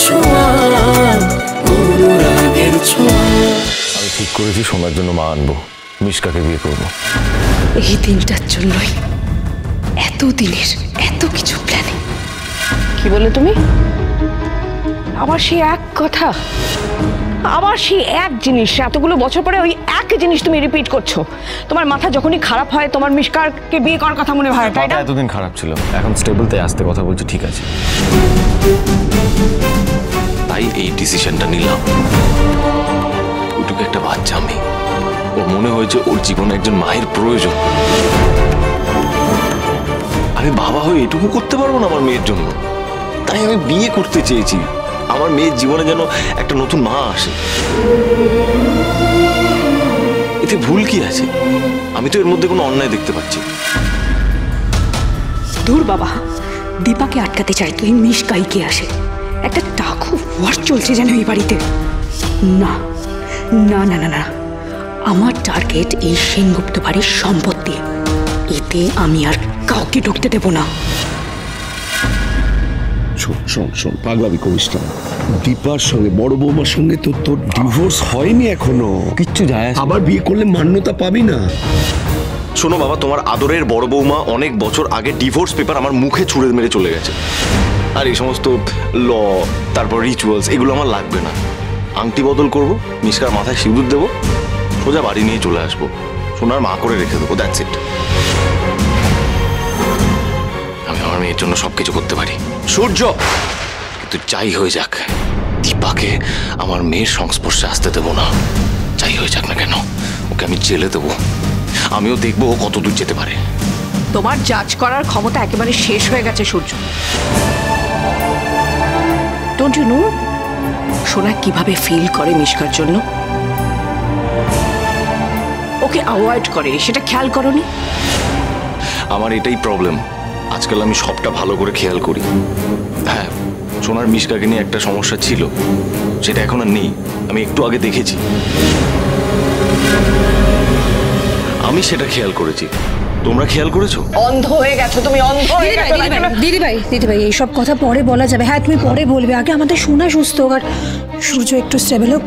ছোঁয়া, অনুরাগের ছোঁয়া। আমি ঠিক করেছি সোনার জন্য মা আনবো, মিশকাকে বিয়ে করবো। এই দিনটার জন্যই এত দিনের এত কিছু প্ল্যানিং। কি বলে তুমি? আবার সেই এক কথা, আবার সেই এক জিনিস, এতগুলো বছর পরে ওই এক জিনিস তুমি রিপিট করছো। তোমার মাথা যখনই খারাপ হয় তোমার মিশকারকে বিয়ে করার কথা মনে হয়, তাই না? এতদিন খারাপ ছিল, এখন স্টেবল, তাই আস্তে কথা বলছি, ঠিক আছে। তাই এই ডিসিশনটা নিলাম। ওইটুকু একটা বাচ্চা আমি, ওর মনে হয়েছে ওর জীবনে একজন মায়ের প্রয়োজন। আমি বাবা হয়ে এটুকু করতে পারবো না আমার মেয়ের জন্য, তাই আমি বিয়ে করতে চেয়েছি। আমার মেয়ের জীবনে যেন একটা নতুন মা আসে। এতে ভুল কি আছে? আমি তো এর মধ্যে কোনো অন্যায় দেখতে পাচ্ছি। দূর বাবা, দীপাকে আটকাতে চাই তুই মিশকাইকে আসে। একটা টাকু ওয়ার চলছে যেন এই বাড়িতে। না না না না না, আমার টার্গেট এই সেনগুপ্ত বাড়ির সম্পত্তি। এতে আমি আর কাউকে ঢুকতে দেব না। শোন শোন শোন, পাগলামি করিস না। দীপার সঙ্গে বড় বৌমার সঙ্গে তো তোর ডিভোর্স হয়নি এখনো। কিচ্ছু যায় আসে না। আবার বিয়ে করলে মান্যতা পাবি না। শোনো বাবা, তোমার আদরের বড় বৌমা অনেক বছর আগে ডিভোর্স পেপার আমার মুখে ছুঁড়ে মেরে চলে গেছে। আর এই সমস্ত ল, তারপর রিচুয়ালস, এগুলো আমার লাগবে না। আংটি বদল করবো, মিশকার মাথায় সিঁদুর দেবো, সোজা বাড়ি নিয়ে চলে আসবো, সোনার মা করে রেখে দেবো, দ্যাটস ইট। আমি আমার মেয়ের জন্য সবকিছু করতে পারি সূর্য, কিন্তু যাই হয়ে যাক দীপাকে আমার মেয়ের সংস্পর্শে আসতে দেবো না। যাই হয়ে যাক না কেন, ওকে আমি জেলে দেবো। আমিও দেখবো ও কত দূর যেতে পারে। তোমার জাজ করার ক্ষমতা একেবারে শেষ হয়ে গেছে সূর্য। ডোন্ট ইউ নো সোনা কিভাবে ফিল করে মিশকার জন্য? ওকে অ্যাভয়েড করে, সেটা খেয়াল করনি? আমার এটাই প্রবলেম, আজকাল আমি সবটা ভালো করে খেয়াল করি। হ্যাঁ, সোনার মিশকাকে নিয়ে একটা সমস্যা ছিল, সেটা এখন আর নেই। আমি একটু আগে দেখেছি, আমি সেটা খেয়াল করেছি। তোমরা খেয়াল করেছো? অন্ধ হয়ে গেছো তুমি, অন্ধ হয়ে গেছো। দিদি ভাই এইসব কথা পরে বলা যাবে। হ্যাঁ তুমি পরে বলবে, আগে আমাদের শোনা সুস্থ হোক আর সূর্য একটু স্টেবল হোক,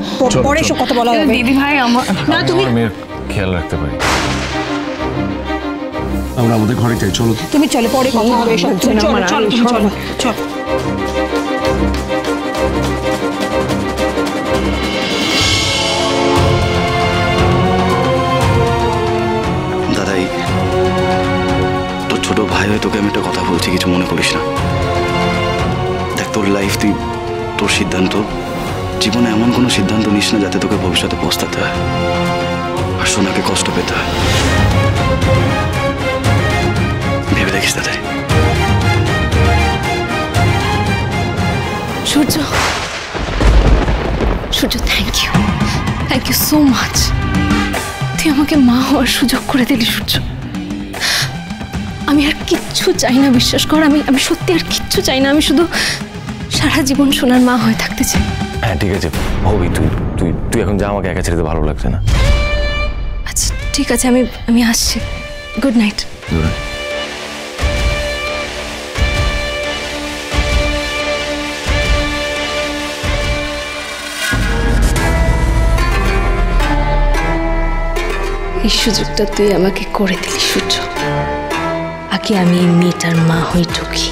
পরে এসব কথা বলা হবে। দিদি ভাই আমার না, তুমি মেয়ের খেয়াল রাখতে পারি। আমরা আমাদের ঘরে যাই, চলো। তুমি চলো, পরে কথা হবে এসব। চলো চলো চলো চলো। দাদাই, তোর ছোট ভাই হয়ে তোকে আমি একটা কথা বলছি, কিছু মনে করিস না। দেখ, তোর লাইফ, তুই তোর সিদ্ধান্ত। জীবনে এমন কোনো সিদ্ধান্ত নিস না যাতে তোকে ভবিষ্যতে পস্তাতে হয় আর সোনাকে কষ্ট পেতে হয়। ভেবে দেখিস দাদাই। সূর্য, থ্যাংক ইউ সো মাচ। তুই আমাকে মা হওয়ার সুযোগ করে দিলি সূর্য। আমি আর কিচ্ছু চাই না, বিশ্বাস কর। আমি সত্যি আর কিচ্ছু চাই না। আমি শুধু সারা জীবন সোনার মা হয়ে থাকতে চাই। হ্যাঁ ঠিক আছে, হবি। তুই এখন যা, আমাকে একা ছেড়ে ভালো লাগছে না। আচ্ছা ঠিক আছে, আমি আসছি। Good night. এই সুযোগটা তুই আমাকে করে দিলি সূর্য। আগে আমি এই মেয়েটার মা হয়ে ঢুকি,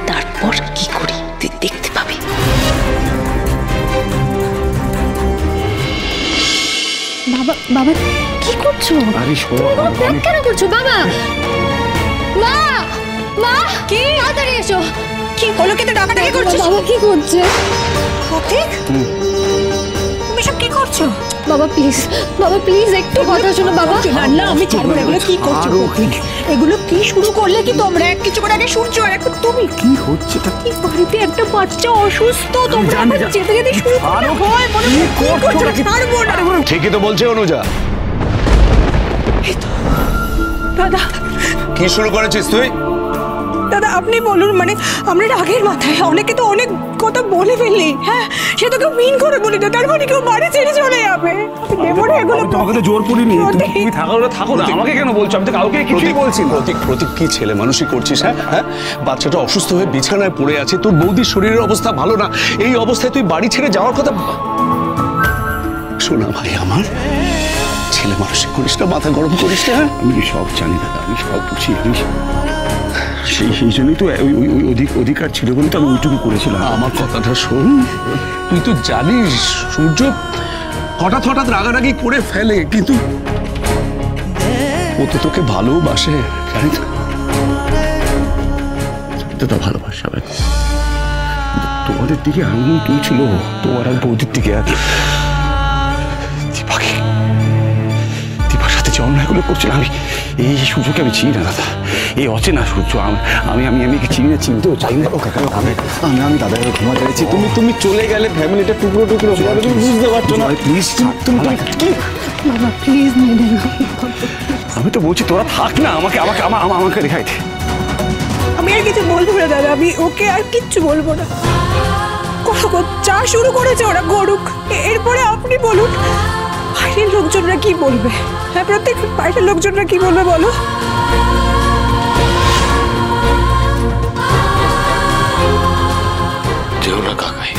তারপর কি করি তুই দেখতে পাবি। বাবা বাবা কি করছো? কেন করছো বাবা? মা মা কি তাড়াতাড়ি এসো। কি হলো? কিন্তু ডাকাডাকি করছিস? বাবা কি করছে? প্রতীক, তুমি সব কি করছো? বাবা প্লিজ একটু কথা শোনো বাবা। না আমি ছাড়বো না। এগুলো কি করছো প্রতীক? এগুলো কি শুরু করলে কি তোমরা? কিছুক্ষণ আগে সূর্য আর এখন তুমি। কি হচ্ছে? এই বাড়িতে একটা বাচ্চা অসুস্থ, তোমরা যেতে যেতে শুরু করলে হয় মনে করছো? ছাড়বো না। ঠিকই তো বলছে অনুজা। দাদা, কি শুরু করেছিস তুই? দাদা আপনি বলুন, মানে আমরা রাগের মাথায় অনেকে তো অনেক কথা বলে ফেললি। হ্যাঁ, সে তো কেউ মিন করে বলি না, তার মানে কেউ বাড়ি ছেড়ে চলে যাবে। দেবো না এগুলো। তোমাকে তো জোর করিনি, তুমি থাকো না, আমাকে কেন বলছো? আমি তো কাউকে কিছুই বলছি না। প্রতীক কি ছেলে মানুষই করছিস? হ্যাঁ, বাচ্চাটা অসুস্থ হয়ে বিছানায় পড়ে আছে, তোর বৌদির শরীরের অবস্থা ভালো না, এই অবস্থায় তুই বাড়ি ছেড়ে যাওয়ার কথা? শোনা ভাই আমার, ছেলে মানুষই করিস না, মাথা গরম করিস না। আমি সব জানি দাদা, আমি সব বুঝি। আমি সেই জন্যই তো অধিকার ছিল বলে তো আমি ওইটুকু করেছিলাম। আমার কথাটা শোন, তুই তো জানিস সূর্য হঠাৎ রাগারাগি করে ফেলে, কিন্তু ও তো তোকে ভালোবাসে, জানিস? দাদা ভালোবাসা ভাই, তোমাদের দিকে আঙুল তুলছিল, তোমার আর বৌদির দিকে। আর দীপার সাথে যে অন্যায়গুলো করছিল, আমি এই সূর্যকে আমি চিনি না দাদা, এই অচেনা সূর্য। আমি চিনি না, চিনতেও চাই না। আমি দাদাকে ক্ষমা চাইছি। তুমি চলে গেলে ফ্যামিলিটা টুকরো টুকরো, তুমি বুঝতে পারছো না। প্লিজ তুমি বাবা প্লিজ মেনে নাও। আমি তো বলছি তোরা থাক না, আমাকে রেখাই দে। আমি আর কিছু বলবো না দাদা, আমি ওকে আর কিচ্ছু বলবো না। যা শুরু করেছে ওরা করুক, এরপরে আপনি বলুন বাইরের লোকজনরা কি বলবে। হ্যাঁ প্রত্যেক বাইরের লোকজনরা কি বলবে বলো? যেও না কাকাই,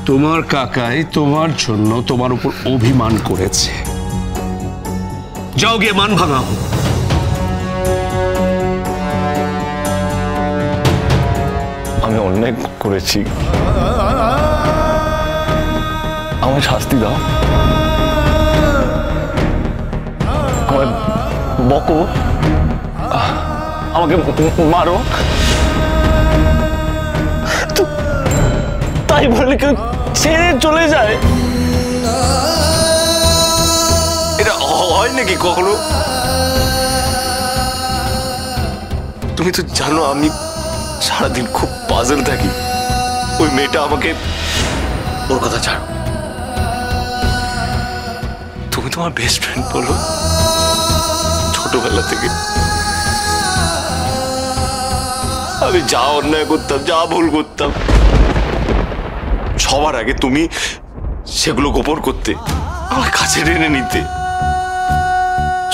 তোমার কাকাই তোমার জন্য তোমার উপর অভিমান করেছে, যাও গিয়ে মান ভাঙাও। আমি অন্যায় করেছি, আমার শাস্তি দাও, আমায় বকো, আমাকে মারো, তাই বলে কেউ ছেড়ে চলে যায়? এটা হয় নাকি কখনো? তুমি তো জানো আমি সারাদিন খুব পাজল থাকি। ওই মেয়েটা আমাকে, ওর কথা ছাড়ো, তুমি তোমার বেস্ট ফ্রেন্ড বলো, ছোটবেলা থেকে আমি যা অন্যায় করতাম, যা ভুল করতাম, সবার আগে তুমি সেগুলো গোপন করতে, আমার কাছে টেনে নিতে,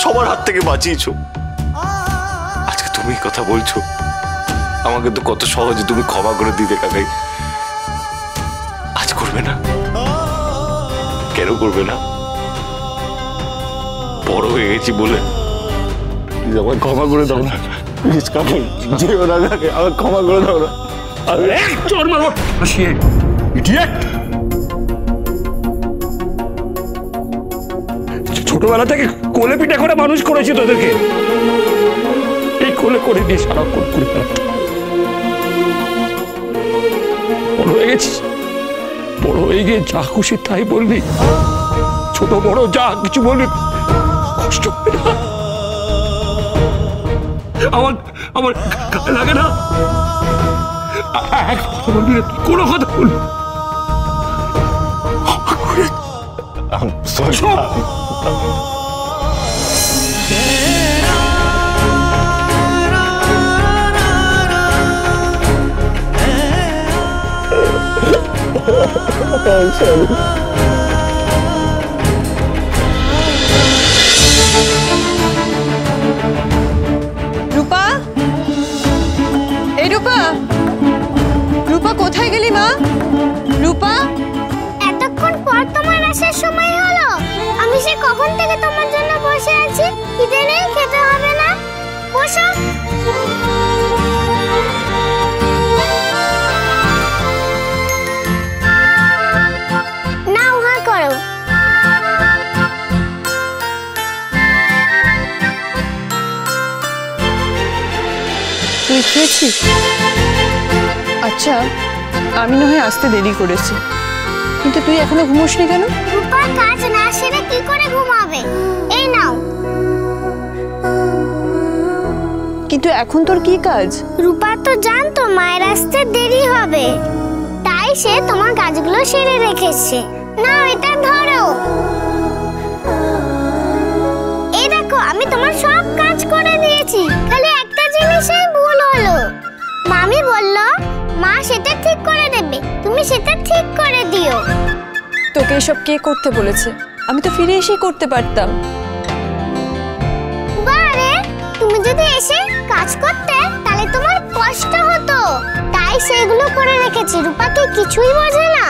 সবার হাত থেকে বাঁচিয়েছো। আজকে তুমি কথা বলছো, আমাকে তো কত সহজে তুমি ক্ষমা করে দিতে কাকাই। আজ করবে না? কেন করবে না? বড় হয়ে গেছি বলে? আমাকে ক্ষমা করে দাও না প্লিজ কাকাই, যেও না কাকাই, আমাকে ক্ষমা করে দাও না। ছোটবেলা থেকে কোলে পিঠে করে মানুষ করেছি তোদেরকে, এই কোলে করে দিয়ে সারাক্ষণ করে বড় হয়ে গেছিস, বড় হয়ে গিয়ে যা খুশি তাই বলবি, ছোট বড় যা কিছু বলবি, কষ্ট হবে না? আমার গায়ে লাগে না? বলবি না, কোনো কথা বলবি? রূপা, এই রূপা, রূপা কোথায় গেলি মা? রূপা, এতক্ষণ পর তোমার আসার সময় হলো। আমি সে কখন থেকে তোমার জন্য বসে আছি, খিদে নেই, খেতে হবে না? বসো। নাও হা করো। তুই খেয়েছিস? আচ্ছা, আমি না হয় আসতে দেরি করেছি, কিন্তু তুই এখনো ঘুমোসনি কেন? রূপা কাজ না সেরে কি করে ঘুমাবে? এই নাও। কিন্তু এখন তোর কি কাজ? রূপা তো জানতো মায়ের আসতে দেরি হবে, তাই তাই সে তোমার কাজগুলো সেরে রেখেছে। না এটা ধরো, এই দেখো আমি তোমার সব কাজ করে দিয়েছি, খালি একটা জিনিসই ভুল হলো। মামি বলল মা সেটা ঠিক করে দেবে, তুমি সেটা ঠিক করে দিও। তোকে এসব কে করতে বলেছে? আমি তো ফিরে এসেই করতে পারতাম। বারে, তুমি যদি এসে কাজ করতে তাহলে তোমার কষ্ট হতো, তাই সেগুলো করে রেখেছি। রূপা তো কিছুই বোঝে না।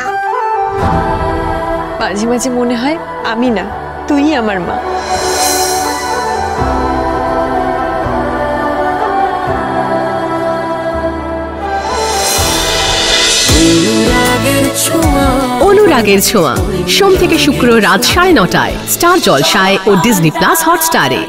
মাঝে মাঝে মনে হয় আমি না, তুই আমার মা। অনুরাগের ছোঁয়া সোম থেকে শুক্র রাত 9:30টায় স্টার জলসায় ও ডিজনি প্লাস হটস্টারে।